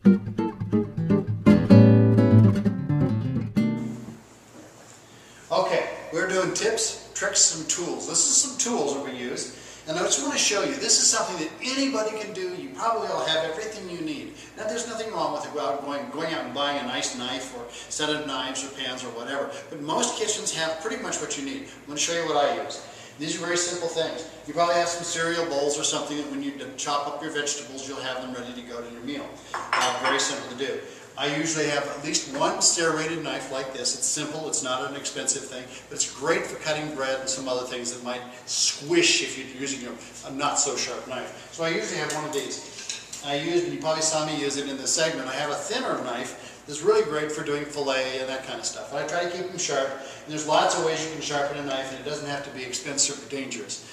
Okay, we're doing tips, tricks, and tools. This is some tools that we use. And I just want to show you, this is something that anybody can do. You probably all have everything you need. Now there's nothing wrong with it, going out and buying a nice knife or set of knives or pans or whatever. But most kitchens have pretty much what you need. I'm going to show you what I use. These are very simple things. You probably have some cereal bowls or something that when you chop up your vegetables, you'll have them ready to go to your meal. Very simple to do. I usually have at least one serrated knife like this. It's simple, it's not an expensive thing, but it's great for cutting bread and some other things that might squish if you're using a not so sharp knife. So I usually have one of these. And you probably saw me use it in the segment, I have a thinner knife that's really great for doing fillet and that kind of stuff. I try to keep them sharp, and there's lots of ways you can sharpen a knife, and it doesn't have to be expensive or dangerous.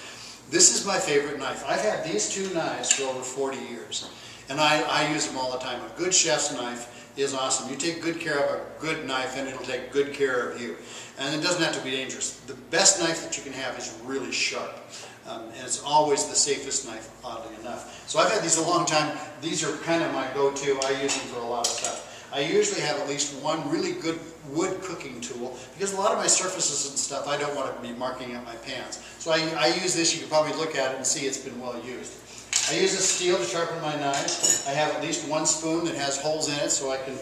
This is my favorite knife. I've had these two knives for over 40 years, and I use them all the time. A good chef's knife is awesome. You take good care of a good knife and it'll take good care of you. And it doesn't have to be dangerous. The best knife that you can have is really sharp. And it's always the safest knife, oddly enough. So I've had these a long time. These are kind of my go-to. I use them for a lot of stuff. I usually have at least one really good wood cooking tool, because a lot of my surfaces and stuff I don't want to be marking up my pans. So I use this. You can probably look at it and see it's been well used. I use a steel to sharpen my knives. I have at least one spoon that has holes in it so I can,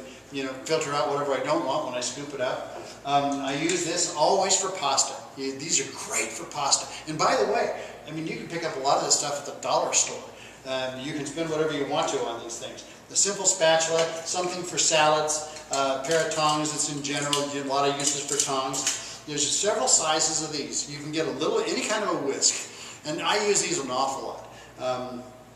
filter out whatever I don't want when I scoop it up. I use this always for pasta. These are great for pasta. And by the way, you can pick up a lot of this stuff at the dollar store. You can spend whatever you want to on these things. The simple spatula, something for salads, a pair of tongs that's in general, a lot of uses for tongs. There's several sizes of these. You can get any kind of a whisk. And I use these an awful lot.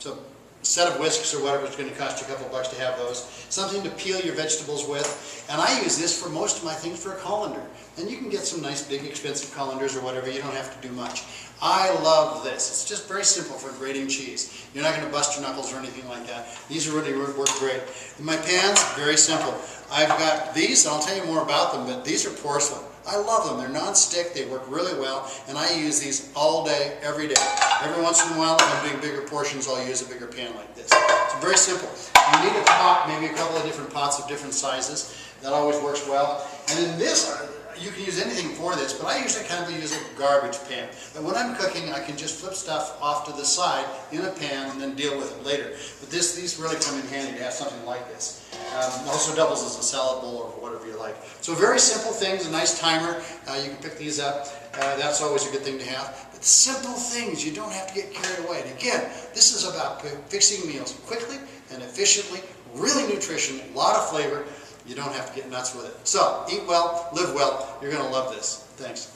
So a set of whisks or whatever is going to cost you a couple bucks to have those. Something to peel your vegetables with. And I use this for most of my things for a colander. And you can get some nice big expensive colanders or whatever. You don't have to do much. I love this. It's just very simple for grating cheese. You're not going to bust your knuckles or anything like that. These really work great. And my pans, very simple. I've got these, and I'll tell you more about them, but these are porcelain. I love them. They're non-stick. They work really well, and I use these all day, every day. Every once in a while, if I'm doing bigger portions, I'll use a bigger pan like this. It's very simple. You need a pot, maybe a couple of different pots of different sizes. That always works well. And then this, you can use anything for this, but I usually kind of use a garbage pan. But when I'm cooking, I can just flip stuff off to the side in a pan and then deal with it later. But these really come in handy to have something like this. It also doubles as a salad bowl or whatever you like. So very simple things, a nice timer. You can pick these up. That's always a good thing to have. But simple things, you don't have to get carried away. And again, this is about fixing meals quickly and efficiently, really nutrition, a lot of flavor. You don't have to get nuts with it. So, eat well, live well. You're going to love this. Thanks.